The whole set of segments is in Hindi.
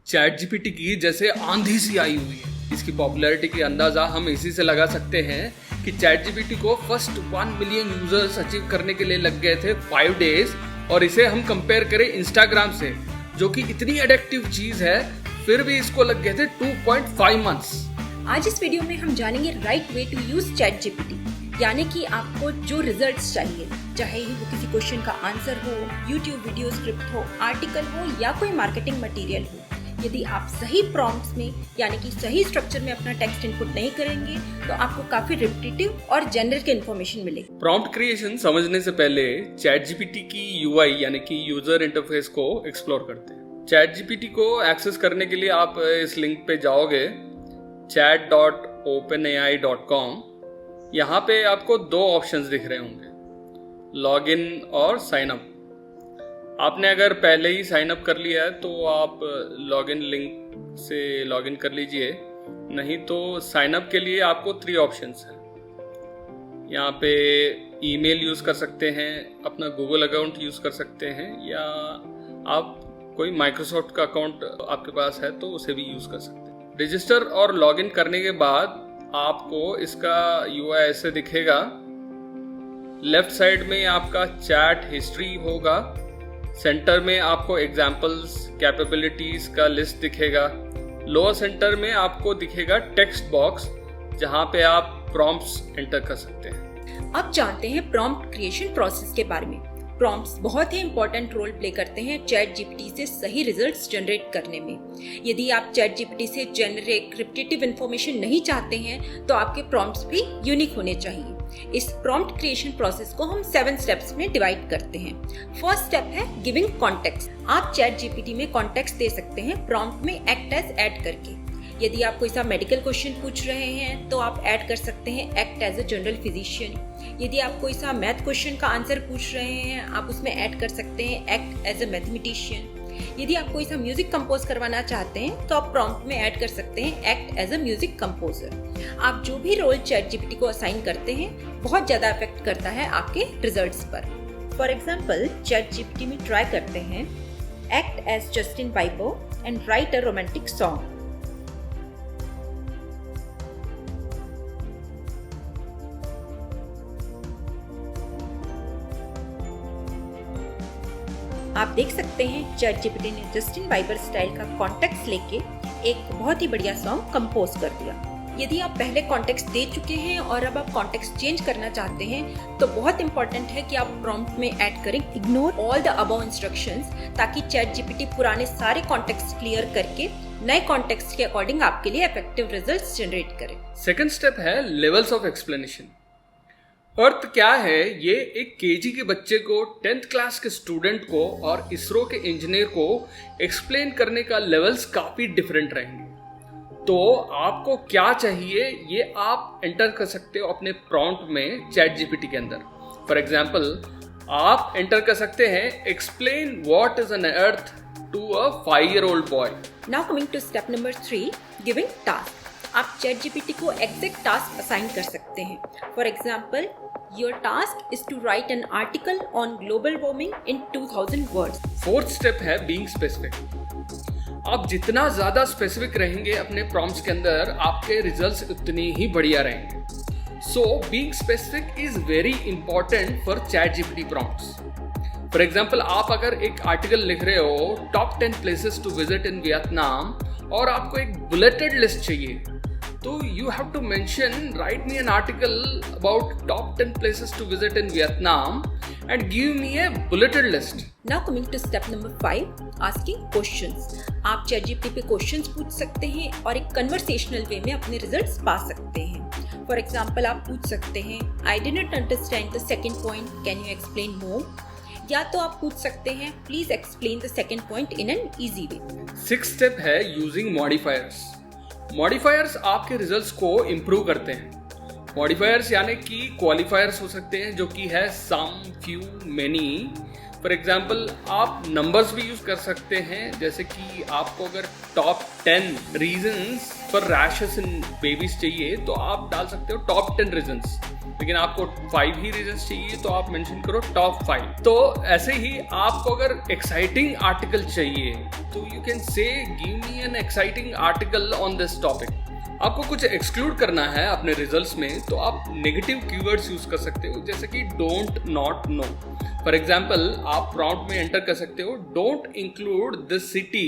चैट जीपीटी की जैसे आंधी सी आई हुई है। इसकी पॉपुलैरिटी की अंदाजा हम इसी से लगा सकते हैं कि चैट जीपीटी को फर्स्ट 1 मिलियन यूजर्स अचीव करने के लिए लग गए थे 5 डेज, और इसे हम कंपेयर करें इंस्टाग्राम से जो कि इतनी एडिक्टिव चीज है, फिर भी इसको लग गए थे 2.5 मंथ्स। आज इस वीडियो में हम जानेंगे right way to use ChatGPT, यानी कि आपको जो रिजल्ट्स चाहिए, चाहे वो किसी क्वेश्चन का आंसर हो, यूट्यूब वीडियो स्क्रिप्ट हो, आर्टिकल हो या कोई मार्केटिंग मटेरियल हो। यदि आप सही प्रॉम्प्ट्स में यानी कि सही स्ट्रक्चर में अपना टेक्स्ट इनपुट नहीं करेंगे तो आपको काफी रिपीटिव और जेनरिक इन्फॉर्मेशन मिलेगी। प्रॉम्प्ट क्रिएशन समझने से पहले चैट जीपीटी की यूआई यानी कि यूजर इंटरफेस को एक्सप्लोर करते हैं। चैट जीपीटी को एक्सेस करने के लिए आप इस लिंक पे जाओगे chat.openai.com। यहाँ पे आपको 2 ऑप्शंस दिख रहे होंगे, लॉगिन और साइन अप। आपने अगर पहले ही साइन अप कर लिया है तो आप लॉगिन लिंक से लॉगिन कर लीजिए, नहीं तो साइन अप के लिए आपको 3 ऑप्शंस हैं। यहाँ पे ईमेल यूज़ कर सकते हैं, अपना गूगल अकाउंट यूज़ कर सकते हैं, या आप कोई माइक्रोसॉफ्ट का अकाउंट आपके पास है तो उसे भी यूज़ कर सकते हैं। रजिस्टर और लॉगिन करने के बाद आपको इसका यूआई ऐसे दिखेगा। लेफ्ट साइड में आपका चैट हिस्ट्री होगा, सेंटर में आपको एग्जाम्पल्स कैपेबिलिटीज का लिस्ट दिखेगा, लोअर सेंटर में आपको दिखेगा टेक्स्ट बॉक्स जहां पे आप प्रॉम्प्ट्स एंटर कर सकते हैं। अब जानते हैं प्रॉम्प्ट क्रिएशन प्रोसेस के बारे में। प्रॉम्प्ट्स बहुत ही इंपॉर्टेंट रोल प्ले करते हैं चैट जीपीटी से सही रिजल्ट्स जनरेट करने में। यदि आप चैट जीपीटी से जेनरिक रिपीटिव इंफॉर्मेशन नहीं चाहते हैं तो आपके प्रॉम्प्ट्स भी यूनिक होने चाहिए। इस प्रॉम्प्ट क्रिएशन प्रोसेस को हम 7 स्टेप्स में डिवाइड करते हैं। फर्स्ट स्टेप है गिविंग कॉन्टेक्स्ट। आप चैट जीपीटी में कॉन्टेक्स्ट दे सकते हैं प्रॉम्प्ट में एक्ट एज ऐड करके। यदि आप कोई सा मेडिकल क्वेश्चन पूछ रहे हैं तो आप ऐड कर सकते हैं act as a general physician. यदि आप कोई सा मैथ क्वेश्चन का आंसर पूछ रहे हैं आप उसमें ऐड कर सकते हैं एक्ट एज अ मैथमेटिशियन। यदि आप कोई सा म्यूजिक कंपोज करवाना चाहते हैं तो आप प्रॉम्प्ट में ऐड कर सकते हैं act as a music composer. आप जो भी रोल चैट जीपीटी को असाइन करते हैं बहुत ज्यादा इफेक्ट करता है आपके रिजल्ट्स पर। फॉर एग्जाम्पल चैट जीपीटी में ट्राई करते हैं act as Justin Bieber and write a romantic song. आप देख सकते हैं चैट जीपीटी ने जस्टिन बाइबर स्टाइल का कॉन्टेक्स्ट लेके एक बहुत ही बढ़िया सॉन्ग कंपोज कर दिया। यदि आप पहले कॉन्टेक्स्ट दे चुके हैं और अब आप कॉन्टेक्स्ट चेंज करना चाहते हैं तो बहुत इंपॉर्टेंट है कि आप प्रॉम्प्ट में ऐड करें ignore all the above instructions, ताकि चैट जीपीटी पुराने सारे कॉन्टेक्स्ट क्लियर करके नए कॉन्टेक्स्ट के अकॉर्डिंग आपके लिए इफेक्टिव रिजल्ट्स जनरेट करे। सेकंड स्टेप है लेवल्स ऑफ एक्सप्लेनेशन। अर्थ क्या है, ये एक केजी के बच्चे को 10th क्लास के स्टूडेंट को और इसरो के इंजीनियर को एक्सप्लेन करने का लेवल्स काफी डिफरेंट रहेंगे। तो आपको क्या चाहिए ये आप एंटर कर सकते हो अपने प्रॉम्प्ट में चैट जीपीटी के अंदर। फॉर एग्जाम्पल आप एंटर कर सकते हैं explain what is an earth to a 5-year-old boy. Now coming to step number 3, giving task. आप चैट जीपीटी को एग्जैक्ट टास्क असाइन कर सकते हैं। For example your task is to write an article on global warming in 2000 words. Fourth step है बीइंग स्पेसिफिक। आप जितना ज्यादा स्पेसिफिक रहेंगे अपने प्रॉम्प्ट्स के अंदर आपके रिजल्ट्स उतने ही बढ़िया रहेंगे। So being specific is very important for ChatGPT prompts. For example आप अगर एक आर्टिकल लिख रहे हो top 10 places to visit in Vietnam और आपको एक बुलेटेड लिस्ट चाहिए, तो you have to mention, write me an article about top 10 places to visit in Vietnam and give me a bulleted list. Now coming to step number 5, asking questions. आप चैट जीपीटी पे क्वेश्चंस पूछ सकते हैं और एक कन्वर्सेशनल वे में अपने रिजल्ट्स पा सकते हैं। फॉर एग्जाम्पल आप पूछ सकते हैं I didn't understand the second point, can you explain more? या तो आप पूछ सकते हैं please explain the second point in an easy way. Sixth step है यूजिंग मॉडिफायर्स। मॉडिफायर्स आपके रिजल्ट्स को इम्प्रूव करते हैं। मॉडिफायर्स यानी कि क्वालिफायर्स हो सकते हैं जो कि है सम, फ्यू, मेनी। फॉर एग्जाम्पल आप नंबर्स भी यूज कर सकते हैं, जैसे कि आपको अगर top 10 reasons for rashes in babies चाहिए तो आप डाल सकते हो टॉप 10 रीजंस, लेकिन आपको 5 ही रीजंस चाहिए तो आप मेंशन करो टॉप 5। तो ऐसे ही आपको अगर एक्साइटिंग आर्टिकल चाहिए तो you can say give me an exciting article on this topic. आपको कुछ एक्सक्लूड करना है अपने रिजल्ट्स में तो आप नेगेटिव कीवर्ड्स यूज कर सकते हो, जैसे कि don't, not, no. For example आप प्रॉम्प्ट में एंटर कर सकते हो don't include this city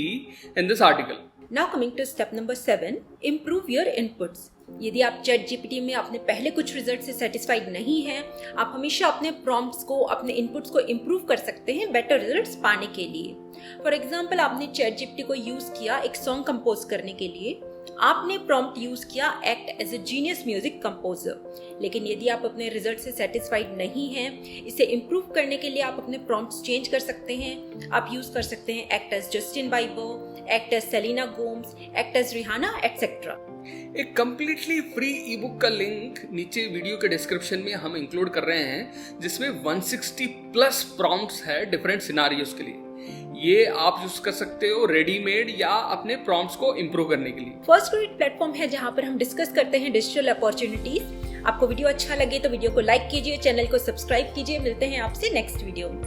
in this article. Now coming to step number 7, improve your inputs. यदि आप चैट जीपीटी में अपने पहले कुछ रिजल्ट से सेटिस्फाइड नहीं हैं, आप हमेशा अपने प्रॉम्प्ट्स को, अपने इनपुट्स को इम्प्रूव कर सकते हैं बेटर रिजल्ट्स पाने के लिए। फॉर एग्जाम्पल आपने चैट जीपीटी को यूज किया एक सॉन्ग कंपोज करने के लिए, आपने प्रॉम्प्ट यूज किया act as a genius music composer. लेकिन यदि आप अपने रिजल्ट से सेटिस्फाइड नहीं हैं, इसे इम्प्रूव करने के लिए आप अपने प्रॉम्प्ट्स चेंज कर सकते हैं। आप यूज कर सकते हैं act as Justin Bieber, act as Selena Gomez, act as Rihanna etcetera. एक कंप्लीटली फ्री ई बुक का लिंक नीचे वीडियो के डिस्क्रिप्शन में हम इंक्लूड कर रहे हैं, जिसमें 160 प्लस प्रॉम्प्ट्स है डिफरेंट सिनारियोस के लिए। ये आप यूज कर सकते हो रेडीमेड या अपने प्रॉम्प्ट्स को इम्प्रूव करने के लिए। फर्स्ट ग्रेड प्लेटफॉर्म है जहां पर हम डिस्कस करते हैं डिजिटल अपॉर्चुनिटीज। आपको वीडियो अच्छा लगे तो वीडियो को लाइक कीजिए, चैनल को सब्सक्राइब कीजिए। मिलते हैं आपसे नेक्स्ट वीडियो में।